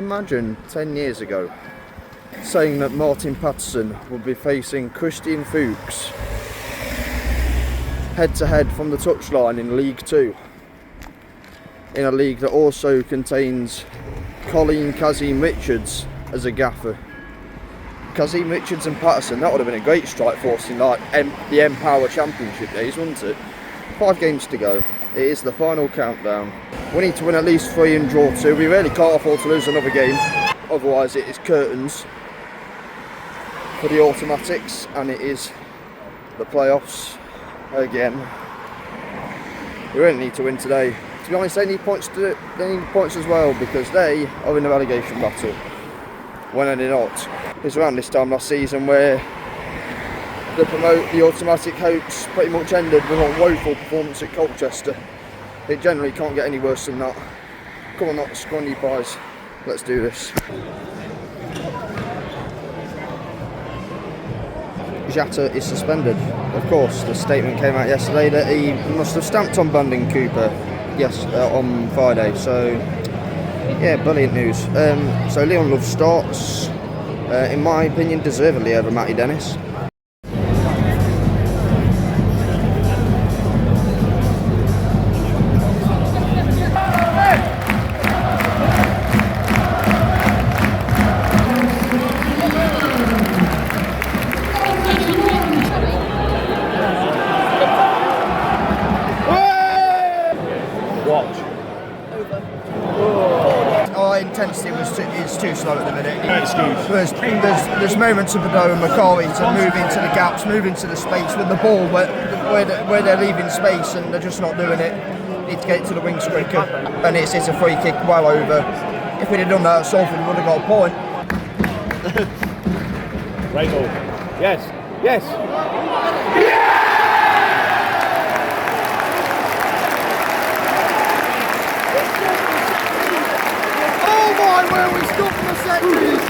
Imagine 10 years ago saying that Martin Patterson would be facing Christian Fuchs head to head from the touchline in League 2, in a league that also contains Colleen Kazim Richards as a gaffer. Kazim Richards and Patterson, that would have been a great strike force in like the Empower Championship days, wouldn't it? 5 games to go. It is the final countdown. We need to win at least 3 and draw 2. We really can't afford to lose another game, otherwise it is curtains for the automatics, and it is the playoffs again. We really need to win today. To be honest, they need points as well, because they are in the relegation battle. When are they not? It's around this time last season where the automatic hopes pretty much ended with a woeful performance at Colchester. It generally can't get any worse than that. Come on, not scrawny pies. Let's do this. Jatta is suspended. Of course, the statement came out yesterday that he must have stamped on Banding Cooper on Friday. So, yeah, brilliant news. So Leon Love starts, in my opinion, deservedly over Matty Dennis. Intensity is too slow at the minute. No excuse. There's moments of Bordeaux and Macquarie to move into the gaps, move into the space with the ball where they're leaving space and they're just not doing it. Need to get it to the wings quicker, and it's a free kick well over. If we'd have done that at Salford, we would have got a point. Right ball. Yes. Yes. Yeah! Where we stop from the set piece.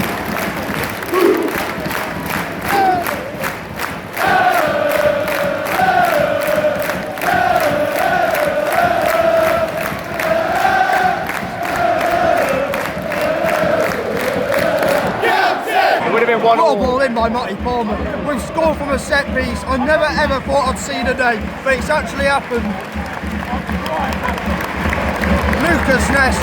It would have been 1-1. Ball in by Matty Palmer. We've scored from a set piece. I never ever thought I'd see the day, but it's actually happened. Lucas Ness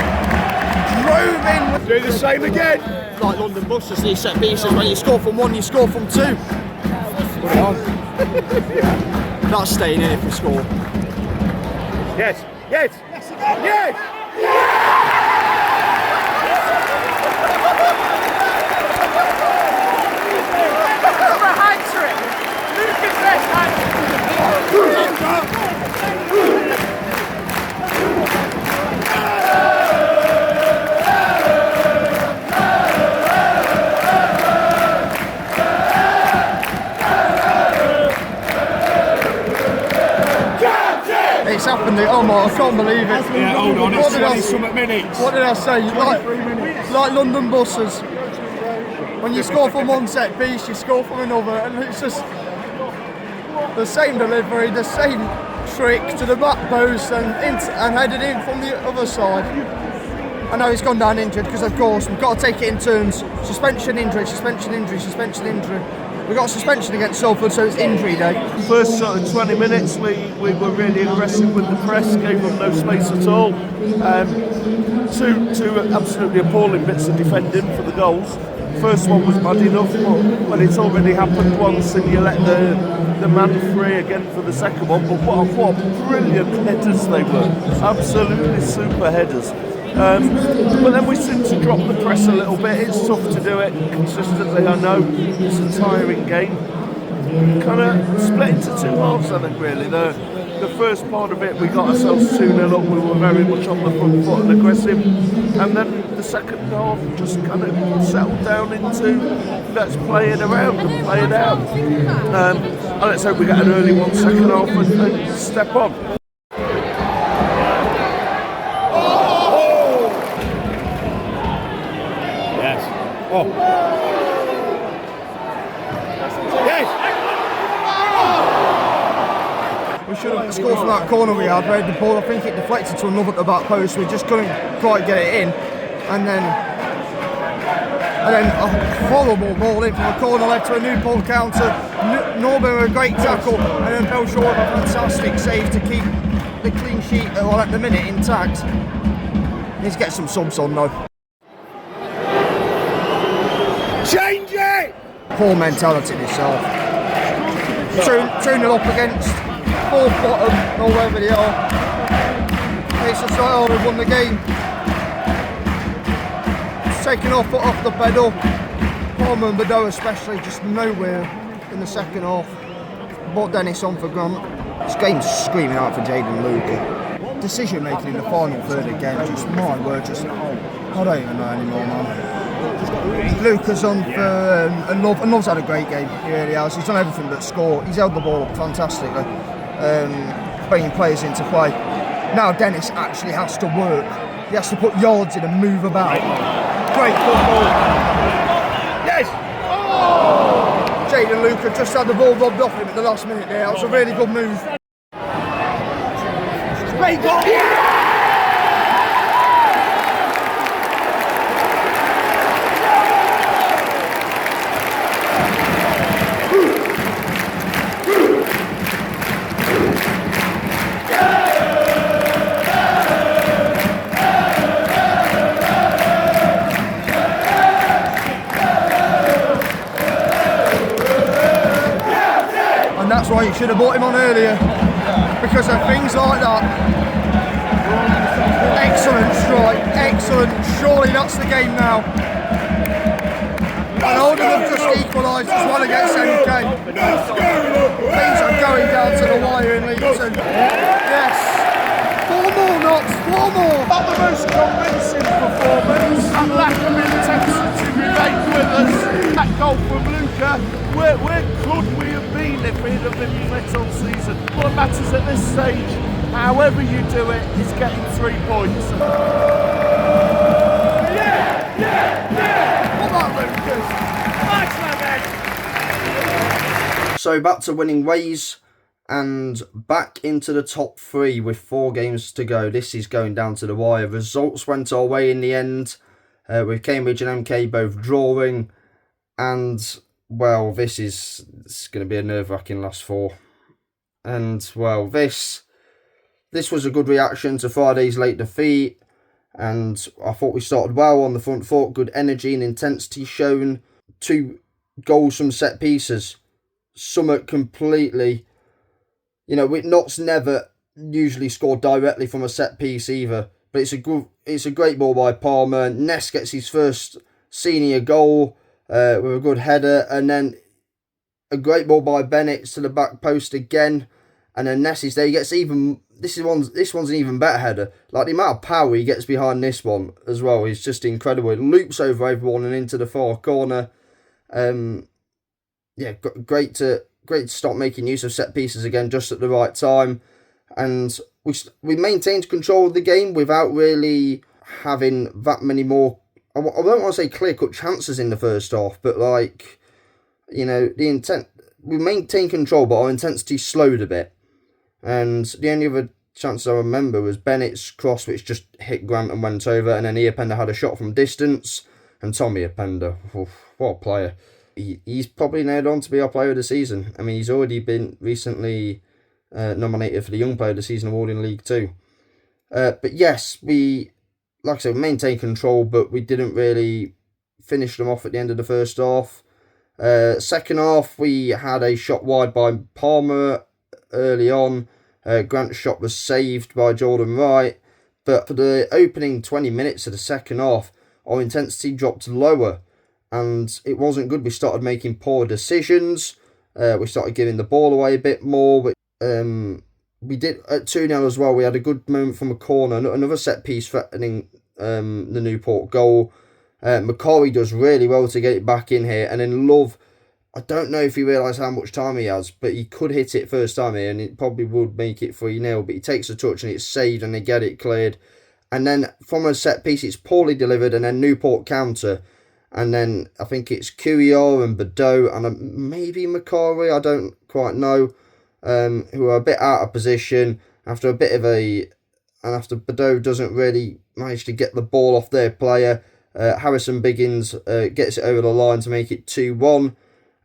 drove in. Do the same again. Like London Busters, these set pieces where you score from 1, you score from 2. Put it on. Not staying in if we score. Yes. Yes. Yes. Yes. A hat-trick. Lucas Ness hat-trick. It's happened. Oh my! I can't believe it. Yeah, hold on. It's 20-something minutes. What did I say? Like London Buses. When you score from one set piece, you score from another, and it's just the same delivery, the same trick to the back post, and headed in from the other side. I know he's gone down injured because, of course, we've got to take it in turns. Suspension, injury, suspension, injury, suspension, injury. We got a suspension against Salford, so it's injury day. First sort of 20 minutes, we were really aggressive with the press, gave them no space at all. Two absolutely appalling bits of defending for the goals. First one was bad enough, but when it's already happened once and you let the man free again for the second one, but what brilliant headers they were. Absolutely super headers. But then we seem to drop the press a little bit. It's tough to do it consistently, I know. It's a tiring game. Kind of split into 2 halves, I think, really. The first part of it, we got ourselves 2-0 up. We were very much on the front foot and aggressive. And then the second half just kind of settled down into let's play it around and play it out. And let's hope we get an early 1 second half and step on. Oh. Yes. We should have scored from that corner we had, where the ball, I think it deflected to another at the back post. We just couldn't quite get it in, and then And then a horrible ball in from the corner led to a Newport counter. Norman with a great tackle, and then Bell Shaw with a fantastic save to keep the clean sheet, well, at the minute, intact. Needs to get some subs on though. Change it! Poor mentality in itself. 2-0 up against fourth bottom, or wherever they are. It's just like, oh, we've won the game. It's taking our foot off the pedal. Palmer and Bordeaux especially, just nowhere in the second half. Brought Dennis on for Grant. This game's screaming out for Jaden Luca. Decision making in the final third again, just my word, just I don't even know anymore, man. Luca's on for and Love's had a great game, he really has. He's done everything but score. He's held the ball up fantastically, bringing players into play. Now Dennis actually has to work. He has to put yards in and move about. Great football. Yes! Jaden Luca just had the ball robbed off him at the last minute there. That was a really good move. Great goal! That's why you should have brought him on earlier, because of things like that. Excellent strike, excellent. Surely that's the game now. And Oldham have just equalised as well against MK. Things are going down to the wire in League 2. Yes. 4 more knots, 4 more. Not the most convincing performance, and lack of intensity remained with us. That goal from Luca, where could we have been if we'd have been lit on season? What matters at this stage, however you do it, is getting 3 points. Come on, Lucas. So back to winning ways and back into the top 3 with 4 games to go. This is going down to the wire. Results went our way in the end, with Cambridge and MK both drawing, and well, it's going to be a nerve-wracking last 4. And well, this was a good reaction to Friday's late defeat, and I thought we started well on the front foot. Good energy and intensity shown. 2 goals from set pieces. Summit completely. You know, Knott's never usually scored directly from a set piece either, but it's a great ball by Palmer. Ness gets his first senior goal with a good header, and then a great ball by Bennett to the back post again, and then Ness is there. He gets even. This one's an even better header. Like the amount of power he gets behind this one as well is just incredible. It loops over everyone and into the far corner. Yeah, great to stop making use of set pieces again just at the right time, and we maintained control of the game without really having that many more. I don't want to say clear-cut chances in the first half, but like, you know, we maintained control, but our intensity slowed a bit. And the only other chance I remember was Bennett's cross, which just hit Grant and went over, and then Iapenda had a shot from distance, and Tommy Iapenda, what a player. He's probably nailed on to be our player of the season. I mean, he's already been recently nominated for the Young Player of the Season award in League 2. But yes, like I said, we maintained control, but we didn't really finish them off at the end of the first half. Second half, we had a shot wide by Palmer early on. Grant's shot was saved by Jordan Wright. But for the opening 20 minutes of the second half, our intensity dropped lower, and it wasn't good. We started making poor decisions. We started giving the ball away a bit more. We did at 2-0 as well. We had a good moment from a corner, another set piece threatening the Newport goal. McCorry does really well to get it back in here, and then Love, I don't know if he realised how much time he has, but he could hit it first time here and it probably would make it 3-0, but he takes a touch and it's saved and they get it cleared. And then from a set piece, it's poorly delivered, and then Newport counter. And then I think it's Curior and Bordeaux and maybe McCorry, I don't quite know, who are a bit out of position after Bordeaux doesn't really manage to get the ball off their player. Harrison Biggins gets it over the line to make it 2-1.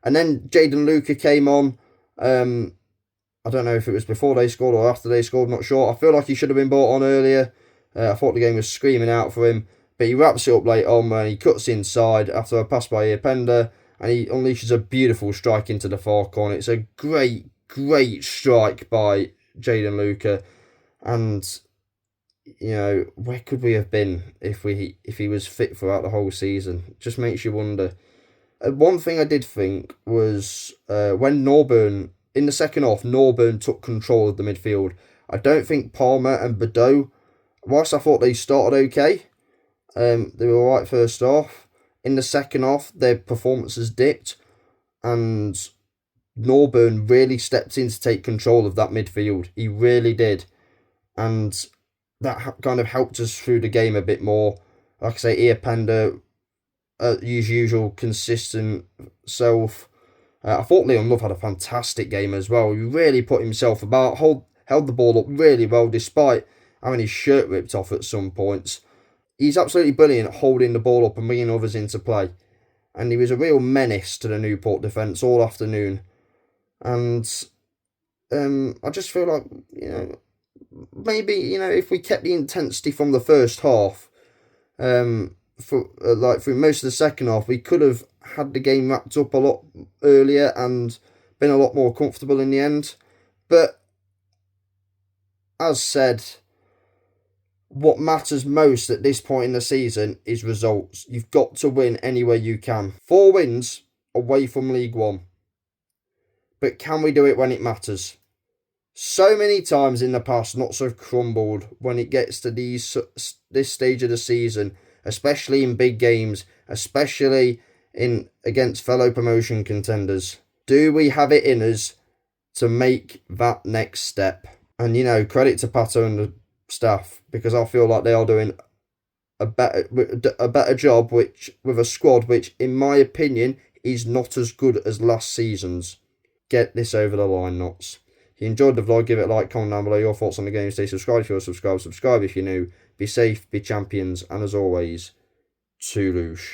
And then Jaden Luca came on. I don't know if it was before they scored or after they scored, not sure. I feel like he should have been brought on earlier. I thought the game was screaming out for him. But he wraps it up late on when he cuts inside after a pass by Iapenda. And he unleashes a beautiful strike into the far corner. It's a great, great strike by Jaden Luca. And, you know, where could we have been if he was fit throughout the whole season? It just makes you wonder. One thing I did think was when Norburn, in the second half, Norburn took control of the midfield. I don't think Palmer and Bordeaux, whilst I thought they started okay, they were alright first half. In the second half, their performances dipped, and Norburn really stepped in to take control of that midfield. He really did. And that kind of helped us through the game a bit more. Like I say, Iapenda, his usual consistent self. I thought Leon Love had a fantastic game as well. He really put himself about, held the ball up really well despite having his shirt ripped off at some points. He's absolutely brilliant at holding the ball up and bringing others into play. And he was a real menace to the Newport defence all afternoon. And I just feel like, you know, maybe, you know, if we kept the intensity from the first half, through most of the second half, we could have had the game wrapped up a lot earlier and been a lot more comfortable in the end. But as said, what matters most at this point in the season is results. You've got to win any way you can. 4 wins away from League One. But can we do it when it matters? So many times in the past, nuts have crumbled when it gets to this stage of the season, especially in big games, especially against fellow promotion contenders. Do we have it in us to make that next step? And, you know, credit to Pato and the staff, because I feel like they are doing a better job with a squad which, in my opinion, is not as good as last season's. Get this over the line, nuts. If you enjoyed the vlog, give it a like, comment down below your thoughts on the game. Stay subscribed if you're subscribed, subscribe if you're new. Be safe, be champions, and as always, Toulouche.